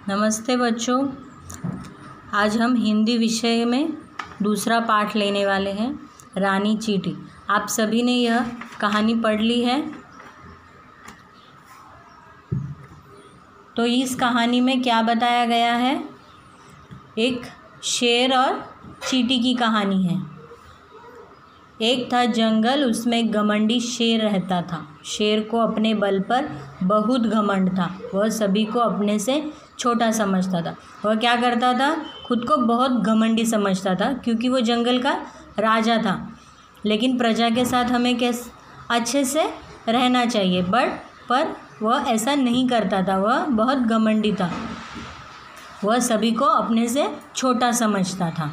नमस्ते बच्चों। आज हम हिंदी विषय में दूसरा पाठ लेने वाले हैं, रानी चींटी। आप सभी ने यह कहानी पढ़ ली है। तो इस कहानी में क्या बताया गया है? एक शेर और चींटी की कहानी है। एक था जंगल, उसमें एक घमंडी शेर रहता था। शेर को अपने बल पर बहुत घमंड था। वह सभी को अपने से छोटा समझता था। वह क्या करता था? खुद को बहुत घमंडी समझता था, क्योंकि वो जंगल का राजा था। लेकिन प्रजा के साथ हमें अच्छे से रहना चाहिए, पर वह ऐसा नहीं करता था। वह बहुत घमंडी था। वह सभी को अपने से छोटा समझता था।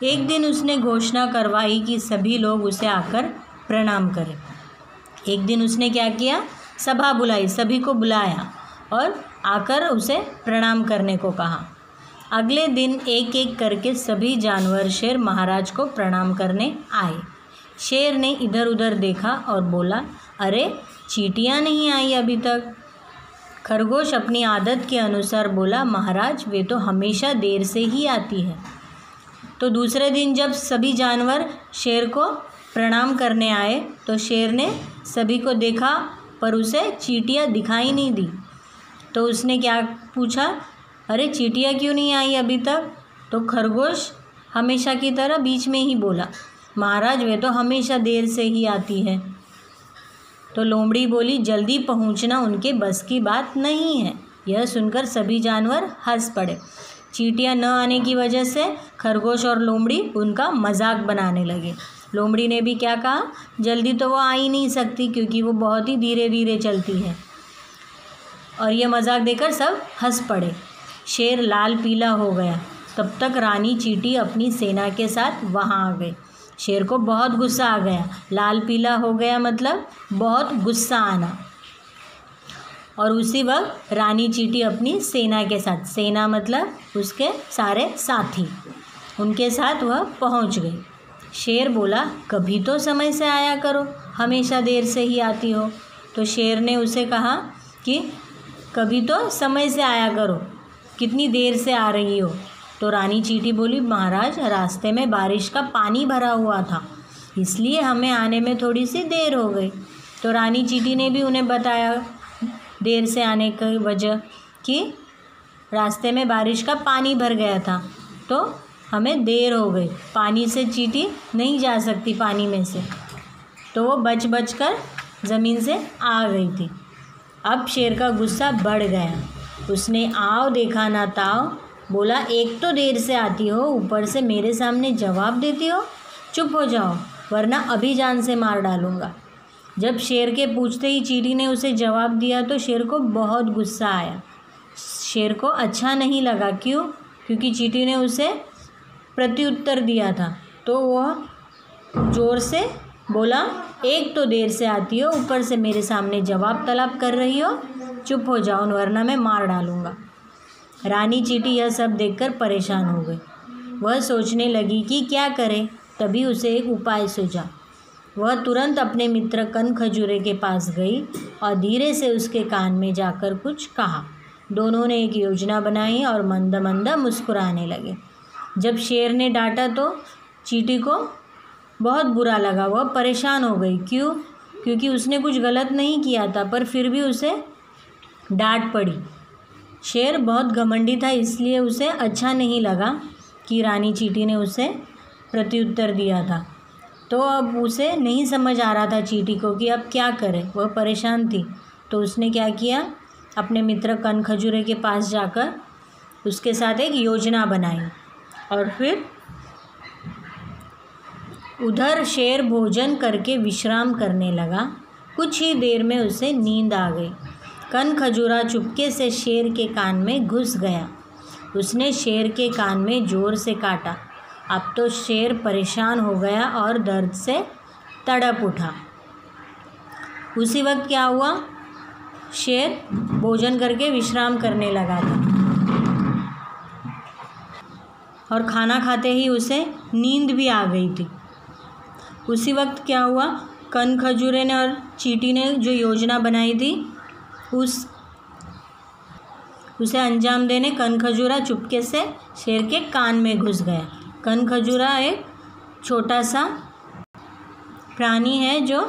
एक दिन उसने घोषणा करवाई कि सभी लोग उसे आकर प्रणाम करें। एक दिन उसने क्या किया? सभा बुलाई, सभी को बुलाया और आकर उसे प्रणाम करने को कहा। अगले दिन एक एक करके सभी जानवर शेर महाराज को प्रणाम करने आए। शेर ने इधर उधर देखा और बोला, अरे चींटियाँ नहीं आई अभी तक। खरगोश अपनी आदत के अनुसार बोला, महाराज वे तो हमेशा देर से ही आती है। तो दूसरे दिन जब सभी जानवर शेर को प्रणाम करने आए तो शेर ने सभी को देखा, पर उसे चींटियाँ दिखाई नहीं दी। तो उसने क्या पूछा, अरे चींटियाँ क्यों नहीं आई अभी तक? तो खरगोश हमेशा की तरह बीच में ही बोला, महाराज वे तो हमेशा देर से ही आती है। तो लोमड़ी बोली, जल्दी पहुंचना उनके बस की बात नहीं है। यह सुनकर सभी जानवर हंस पड़े। चींटियाँ न आने की वजह से खरगोश और लोमड़ी उनका मजाक बनाने लगे। लोमड़ी ने भी क्या कहा, जल्दी तो वो आ ही नहीं सकती, क्योंकि वो बहुत ही धीरे धीरे चलती है। और ये मजाक देकर सब हंस पड़े। शेर लाल पीला हो गया। तब तक रानी चींटी अपनी सेना के साथ वहाँ आ गई। शेर को बहुत गुस्सा आ गया। लाल पीला हो गया मतलब बहुत गुस्सा आना। और उसी वक्त रानी चींटी अपनी सेना के साथ, सेना मतलब उसके सारे साथी, उनके साथ वह पहुंच गई। शेर बोला, कभी तो समय से आया करो, हमेशा देर से ही आती हो। तो शेर ने उसे कहा कि कभी तो समय से आया करो, कितनी देर से आ रही हो? तो रानी चींटी बोली, महाराज रास्ते में बारिश का पानी भरा हुआ था, इसलिए हमें आने में थोड़ी सी देर हो गई। तो रानी चींटी ने भी उन्हें बताया देर से आने की वजह, कि रास्ते में बारिश का पानी भर गया था तो हमें देर हो गई। पानी से चींटी नहीं जा सकती पानी में से, तो वो बच कर ज़मीन से आ गई थी। अब शेर का गुस्सा बढ़ गया। उसने आओ देखा ना ताओ, बोला एक तो देर से आती हो, ऊपर से मेरे सामने जवाब देती हो। चुप हो जाओ, वरना अभी जान से मार डालूँगा। जब शेर के पूछते ही चींटी ने उसे जवाब दिया तो शेर को बहुत गुस्सा आया। शेर को अच्छा नहीं लगा। क्यों? क्योंकि चींटी ने उसे प्रत्युत्तर दिया था। तो वह ज़ोर से बोला, एक तो देर से आती हो, ऊपर से मेरे सामने जवाब तलब कर रही हो। चुप हो जाओ, वरना मैं मार डालूँगा। रानी चींटी यह सब देखकर परेशान हो गई। वह सोचने लगी कि क्या करे। तभी उसे एक उपाय सूझा। वह तुरंत अपने मित्र कनखजूरे के पास गई और धीरे से उसके कान में जाकर कुछ कहा। दोनों ने एक योजना बनाई और मंद मंद मुस्कुराने लगे। जब शेर ने डांटा तो चींटी को बहुत बुरा लगा। वह परेशान हो गई। क्यों? क्योंकि उसने कुछ गलत नहीं किया था, पर फिर भी उसे डांट पड़ी। शेर बहुत घमंडी था, इसलिए उसे अच्छा नहीं लगा कि रानी चींटी ने उसे प्रत्युत्तर दिया था। तो अब उसे नहीं समझ आ रहा था चींटी को कि अब क्या करे। वह परेशान थी। तो उसने क्या किया, अपने मित्र कनखजूरे के पास जाकर उसके साथ एक योजना बनाई। और फिर उधर शेर भोजन करके विश्राम करने लगा। कुछ ही देर में उसे नींद आ गई। कनखजूरा चुपके से शेर के कान में घुस गया। उसने शेर के कान में जोर से काटा। अब तो शेर परेशान हो गया और दर्द से तड़प उठा। उसी वक्त क्या हुआ, शेर भोजन करके विश्राम करने लगा था और खाना खाते ही उसे नींद भी आ गई थी। उसी वक्त क्या हुआ, कनखजूरे ने और चींटी ने जो योजना बनाई थी उसे अंजाम देने कनखजूरा चुपके से शेर के कान में घुस गया। कनखजूरा एक छोटा सा प्राणी है जो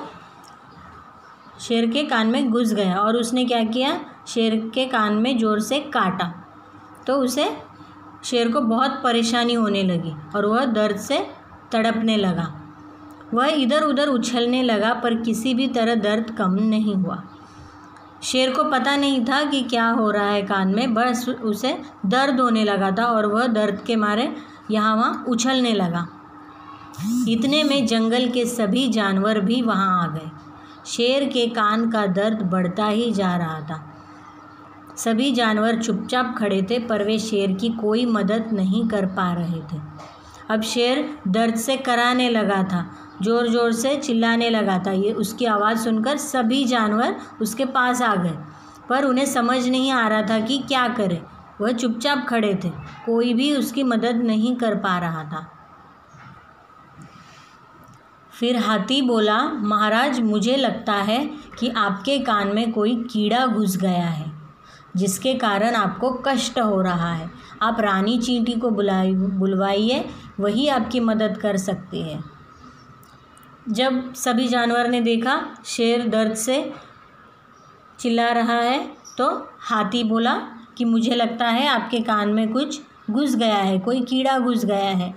शेर के कान में घुस गया और उसने क्या किया, शेर के कान में ज़ोर से काटा। तो उसे शेर को बहुत परेशानी होने लगी और वह दर्द से तड़पने लगा। वह इधर उधर उछलने लगा पर किसी भी तरह दर्द कम नहीं हुआ। शेर को पता नहीं था कि क्या हो रहा है कान में, बस उसे दर्द होने लगा था और वह दर्द के मारे यहाँ वहाँ उछलने लगा। इतने में जंगल के सभी जानवर भी वहाँ आ गए। शेर के कान का दर्द बढ़ता ही जा रहा था। सभी जानवर चुपचाप खड़े थे पर वे शेर की कोई मदद नहीं कर पा रहे थे। अब शेर दर्द से कराने लगा था, ज़ोर ज़ोर से चिल्लाने लगा था। ये उसकी आवाज़ सुनकर सभी जानवर उसके पास आ गए पर उन्हें समझ नहीं आ रहा था कि क्या करें। वह चुपचाप खड़े थे, कोई भी उसकी मदद नहीं कर पा रहा था। फिर हाथी बोला, महाराज मुझे लगता है कि आपके कान में कोई कीड़ा घुस गया है जिसके कारण आपको कष्ट हो रहा है। आप रानी चींटी को बुलवाइए, वही आपकी मदद कर सकती है। जब सभी जानवर ने देखा शेर दर्द से चिल्ला रहा है तो हाथी बोला कि मुझे लगता है आपके कान में कुछ घुस गया है, कोई कीड़ा घुस गया है,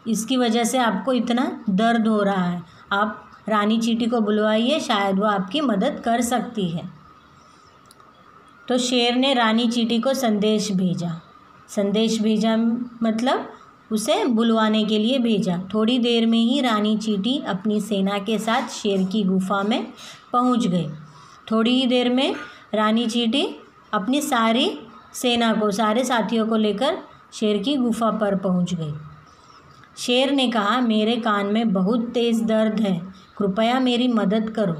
इसकी वजह से आपको इतना दर्द हो रहा है। आप रानी चींटी को बुलवाइए, शायद वो आपकी मदद कर सकती है। तो शेर ने रानी चींटी को संदेश भेजा मतलब उसे बुलवाने के लिए भेजा। थोड़ी देर में ही रानी चींटी अपनी सेना के साथ शेर की गुफा में पहुंच गई। थोड़ी ही देर में रानी चींटी अपनी सारी सेना को, सारे साथियों को लेकर शेर की गुफा पर पहुंच गई। शेर ने कहा, मेरे कान में बहुत तेज़ दर्द है, कृपया मेरी मदद करो।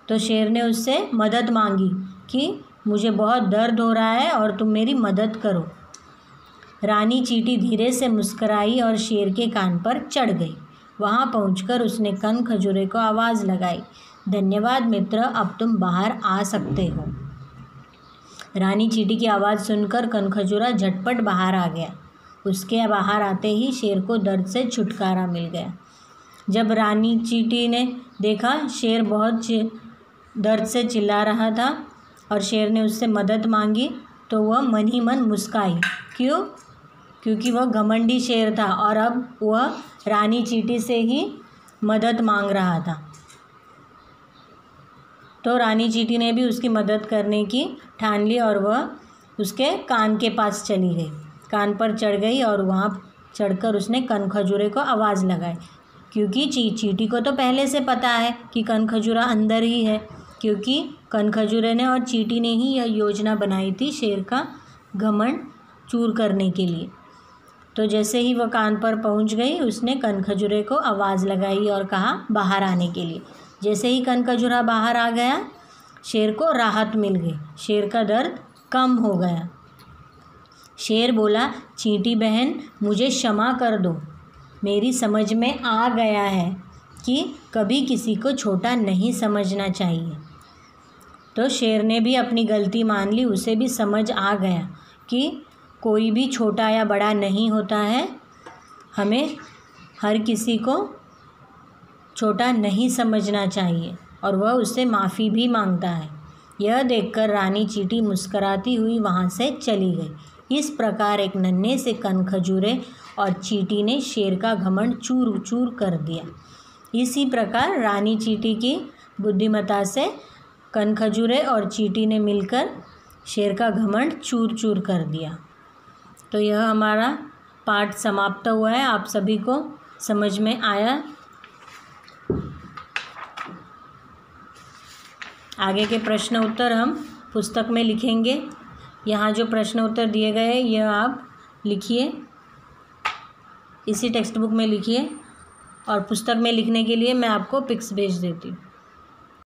तो शेर ने उससे मदद मांगी कि मुझे बहुत दर्द हो रहा है और तुम मेरी मदद करो। रानी चींटी धीरे से मुस्कुराई और शेर के कान पर चढ़ गई। वहाँ पहुंचकर उसने कनखजूरे को आवाज़ लगाई, धन्यवाद मित्र, अब तुम बाहर आ सकते हो। रानी चींटी की आवाज़ सुनकर कनखजूरा झटपट बाहर आ गया। उसके बाहर आते ही शेर को दर्द से छुटकारा मिल गया। जब रानी चींटी ने देखा शेर बहुत दर्द से चिल्ला रहा था और शेर ने उससे मदद मांगी तो वह मन ही मन मुस्काई। क्यों? क्योंकि वह घमंडी शेर था और अब वह रानी चींटी से ही मदद मांग रहा था। तो रानी चींटी ने भी उसकी मदद करने की ठान ली और वह उसके कान के पास चली गई। कान पर चढ़ गई और वहाँ चढ़कर उसने कनखजूरे को आवाज़ लगाई, क्योंकि चींटी को तो पहले से पता है कि कनखजूरा अंदर ही है, क्योंकि कनखजूरे ने और चींटी ने ही यह योजना बनाई थी शेर का घमंड चूर करने के लिए। तो जैसे ही वह कान पर पहुंच गई उसने कनखजूरे को आवाज़ लगाई और कहा बाहर आने के लिए। जैसे ही कनखजूरा बाहर आ गया शेर को राहत मिल गई, शेर का दर्द कम हो गया। शेर बोला, चींटी बहन मुझे क्षमा कर दो, मेरी समझ में आ गया है कि कभी किसी को छोटा नहीं समझना चाहिए। तो शेर ने भी अपनी गलती मान ली, उसे भी समझ आ गया कि कोई भी छोटा या बड़ा नहीं होता है, हमें हर किसी को छोटा नहीं समझना चाहिए और वह उससे माफ़ी भी मांगता है। यह देखकर रानी चींटी मुस्कुराती हुई वहाँ से चली गई। इस प्रकार एक नन्हे से कनखजूरे और चींटी ने शेर का घमंड चूर चूर कर दिया। इसी प्रकार रानी चींटी की बुद्धिमत्ता से कनखजूरे और चींटी ने मिलकर शेर का घमंड चूर चूर कर दिया। तो यह हमारा पाठ समाप्त हुआ है। आप सभी को समझ में आया। आगे के प्रश्न उत्तर हम पुस्तक में लिखेंगे। यहाँ जो प्रश्न उत्तर दिए गए हैं यह आप लिखिए, इसी टेक्स्ट बुक में लिखिए और पुस्तक में लिखने के लिए मैं आपको पिक्स भेज देती हूँ।